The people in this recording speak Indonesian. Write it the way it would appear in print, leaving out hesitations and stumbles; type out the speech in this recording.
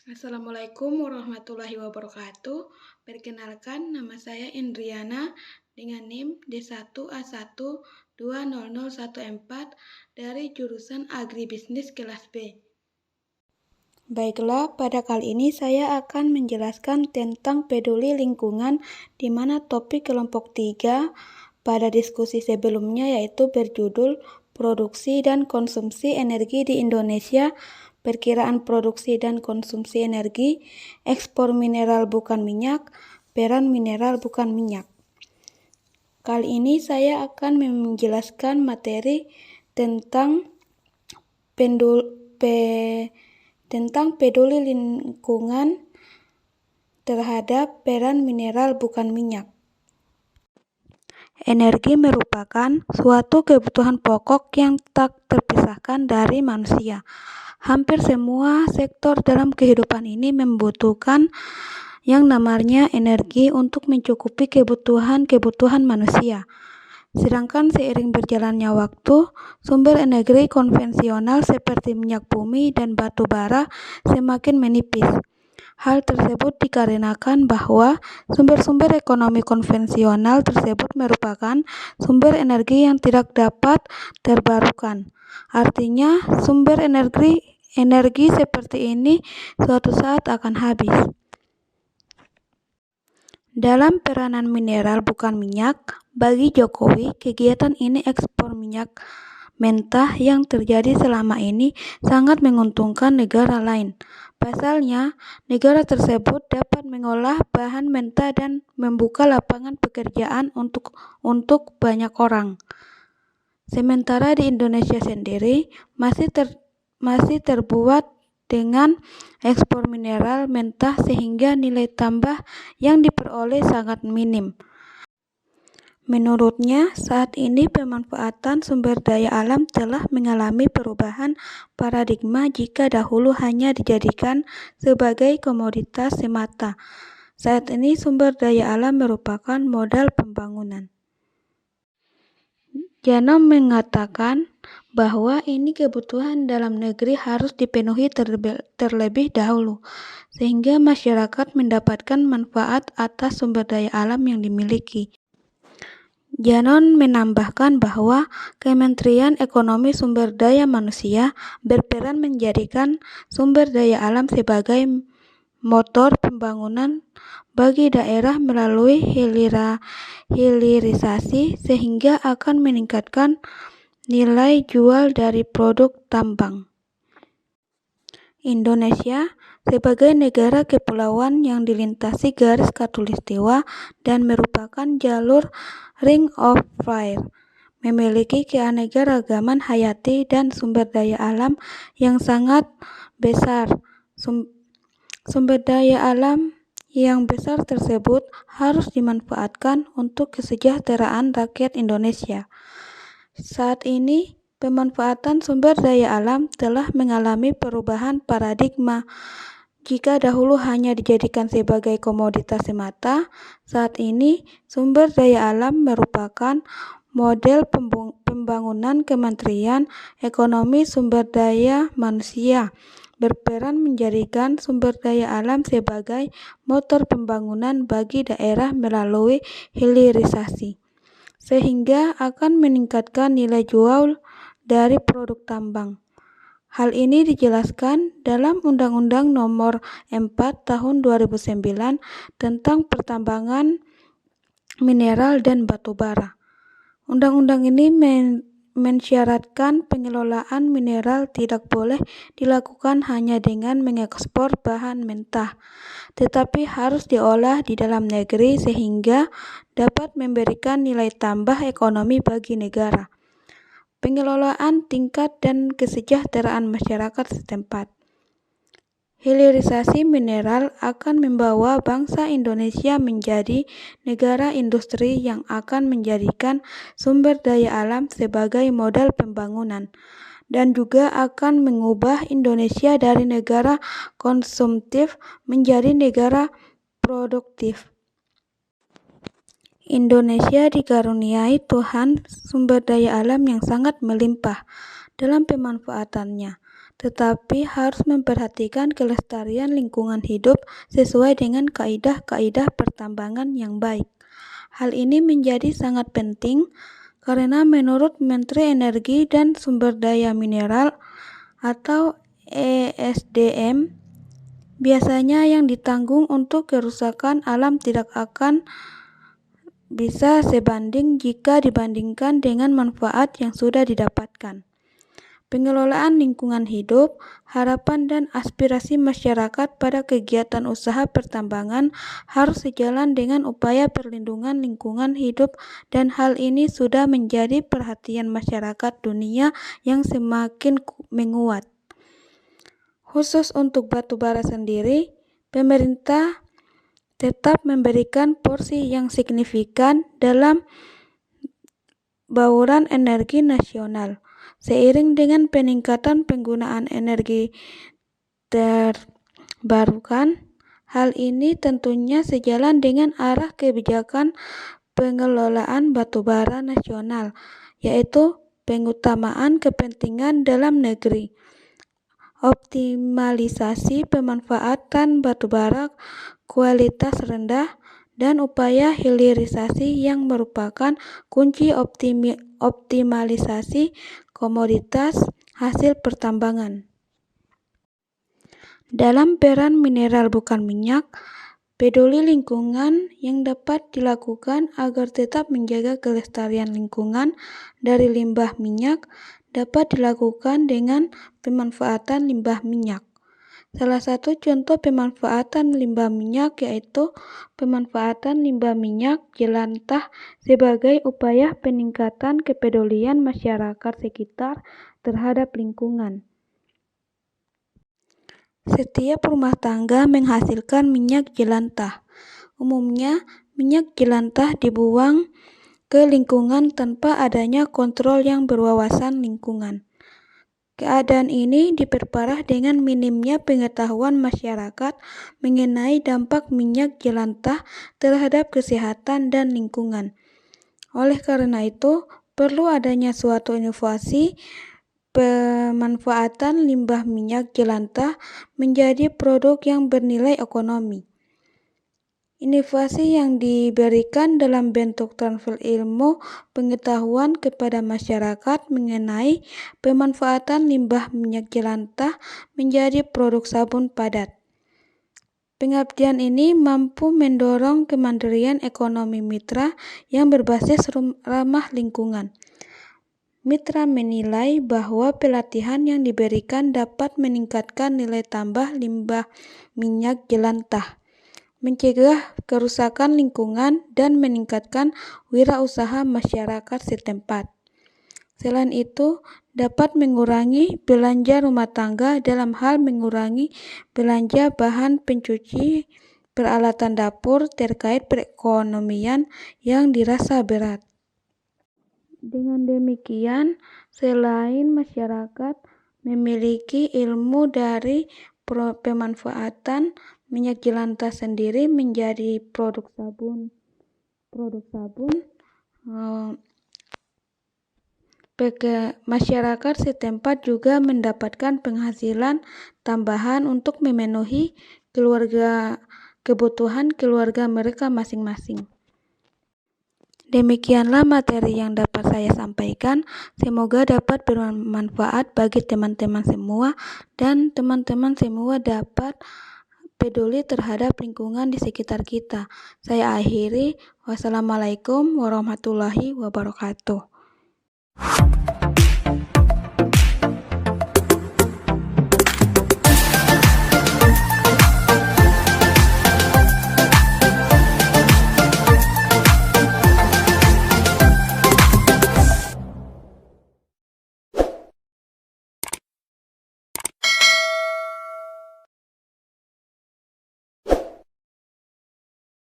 Assalamualaikum warahmatullahi wabarakatuh. Perkenalkan, nama saya Indriana dengan NIM D1A1200114 dari jurusan Agribisnis kelas B. Baiklah, pada kali ini saya akan menjelaskan tentang peduli lingkungan, di mana topik kelompok 3 pada diskusi sebelumnya yaitu berjudul Produksi dan Konsumsi Energi di Indonesia, Perkiraan Produksi dan Konsumsi Energi, Ekspor Mineral Bukan Minyak, Peran Mineral Bukan Minyak. Kali ini saya akan menjelaskan materi tentang peduli lingkungan terhadap peran mineral bukan minyak. Energi merupakan suatu kebutuhan pokok yang tak terpisahkan dari manusia. Hampir semua sektor dalam kehidupan ini membutuhkan yang namanya energi untuk mencukupi kebutuhan manusia. Sedangkan seiring berjalannya waktu, sumber energi konvensional seperti minyak bumi dan batu bara semakin menipis. Hal tersebut dikarenakan bahwa sumber-sumber ekonomi konvensional tersebut merupakan sumber energi yang tidak dapat terbarukan. Artinya, sumber energi seperti ini suatu saat akan habis. Dalam peranan mineral bukan minyak, bagi Jokowi, kegiatan ini ekspor minyak mentah yang terjadi selama ini sangat menguntungkan negara lain. Pasalnya, negara tersebut dapat mengolah bahan mentah dan membuka lapangan pekerjaan untuk banyak orang. Sementara di Indonesia sendiri masih terbuat dengan ekspor mineral mentah sehingga nilai tambah yang diperoleh sangat minim. Menurutnya, saat ini pemanfaatan sumber daya alam telah mengalami perubahan paradigma jika dahulu hanya dijadikan sebagai komoditas semata. Saat ini sumber daya alam merupakan modal pembangunan. Jano mengatakan bahwa ini kebutuhan dalam negeri harus dipenuhi terlebih dahulu, sehingga masyarakat mendapatkan manfaat atas sumber daya alam yang dimiliki. Janon menambahkan bahwa Kementerian Ekonomi Sumber Daya Manusia berperan menjadikan sumber daya alam sebagai motor pembangunan bagi daerah melalui hilirisasi sehingga akan meningkatkan nilai jual dari produk tambang. Indonesia sebagai negara kepulauan yang dilintasi garis khatulistiwa dan merupakan jalur Ring of Fire, memiliki keanekaragaman hayati dan sumber daya alam yang sangat besar. Sumber daya alam yang besar tersebut harus dimanfaatkan untuk kesejahteraan rakyat Indonesia. Saat ini, pemanfaatan sumber daya alam telah mengalami perubahan paradigma. Jika dahulu hanya dijadikan sebagai komoditas semata, saat ini sumber daya alam merupakan model pembangunan Kementerian Ekonomi Sumber Daya Manusia, berperan menjadikan sumber daya alam sebagai motor pembangunan bagi daerah melalui hilirisasi, sehingga akan meningkatkan nilai jual dari produk tambang. Hal ini dijelaskan dalam Undang-Undang Nomor 4 Tahun 2009 tentang pertambangan mineral dan batu bara. Undang-undang ini mensyaratkan pengelolaan mineral tidak boleh dilakukan hanya dengan mengekspor bahan mentah, tetapi harus diolah di dalam negeri sehingga dapat memberikan nilai tambah ekonomi bagi negara. Pengelolaan tingkat dan kesejahteraan masyarakat setempat. Hilirisasi mineral akan membawa bangsa Indonesia menjadi negara industri yang akan menjadikan sumber daya alam sebagai modal pembangunan, dan juga akan mengubah Indonesia dari negara konsumtif menjadi negara produktif. Indonesia dikaruniai Tuhan sumber daya alam yang sangat melimpah dalam pemanfaatannya, tetapi harus memperhatikan kelestarian lingkungan hidup sesuai dengan kaidah-kaidah pertambangan yang baik. Hal ini menjadi sangat penting karena menurut Menteri Energi dan Sumber Daya Mineral atau ESDM, biasanya yang ditanggung untuk kerusakan alam tidak akan bisa sebanding jika dibandingkan dengan manfaat yang sudah didapatkan. Pengelolaan lingkungan hidup, harapan dan aspirasi masyarakat pada kegiatan usaha pertambangan harus sejalan dengan upaya perlindungan lingkungan hidup, dan hal ini sudah menjadi perhatian masyarakat dunia yang semakin menguat. Khusus untuk batubara sendiri, pemerintah tetap memberikan porsi yang signifikan dalam bauran energi nasional. Seiring dengan peningkatan penggunaan energi terbarukan, hal ini tentunya sejalan dengan arah kebijakan pengelolaan batubara nasional, yaitu pengutamaan kepentingan dalam negeri, optimalisasi pemanfaatan batubara kualitas rendah, dan upaya hilirisasi yang merupakan kunci optimalisasi komoditas hasil pertambangan. Dalam peran mineral bukan minyak, peduli lingkungan yang dapat dilakukan agar tetap menjaga kelestarian lingkungan dari limbah minyak dapat dilakukan dengan pemanfaatan limbah minyak. Salah satu contoh pemanfaatan limbah minyak yaitu pemanfaatan limbah minyak jelantah sebagai upaya peningkatan kepedulian masyarakat sekitar terhadap lingkungan. Setiap rumah tangga menghasilkan minyak jelantah. Umumnya, minyak jelantah dibuang ke lingkungan tanpa adanya kontrol yang berwawasan lingkungan. Keadaan ini diperparah dengan minimnya pengetahuan masyarakat mengenai dampak minyak jelantah terhadap kesehatan dan lingkungan. Oleh karena itu, perlu adanya suatu inovasi pemanfaatan limbah minyak jelantah menjadi produk yang bernilai ekonomi. Inovasi yang diberikan dalam bentuk transfer ilmu pengetahuan kepada masyarakat mengenai pemanfaatan limbah minyak jelantah menjadi produk sabun padat. Pengabdian ini mampu mendorong kemandirian ekonomi mitra yang berbasis ramah lingkungan. Mitra menilai bahwa pelatihan yang diberikan dapat meningkatkan nilai tambah limbah minyak jelantah, mencegah kerusakan lingkungan, dan meningkatkan wirausaha masyarakat setempat. Selain itu, dapat mengurangi belanja rumah tangga dalam hal mengurangi belanja bahan pencuci, peralatan dapur terkait perekonomian yang dirasa berat. Dengan demikian, selain masyarakat memiliki ilmu dari pemanfaatan minyak jelantah sendiri menjadi produk sabun, masyarakat setempat juga mendapatkan penghasilan tambahan untuk memenuhi kebutuhan keluarga mereka masing-masing. Demikianlah materi yang dapat saya sampaikan. Semoga dapat bermanfaat bagi teman-teman semua dan teman-teman semua dapat peduli terhadap lingkungan di sekitar kita. Saya akhiri. Wassalamualaikum warahmatullahi wabarakatuh.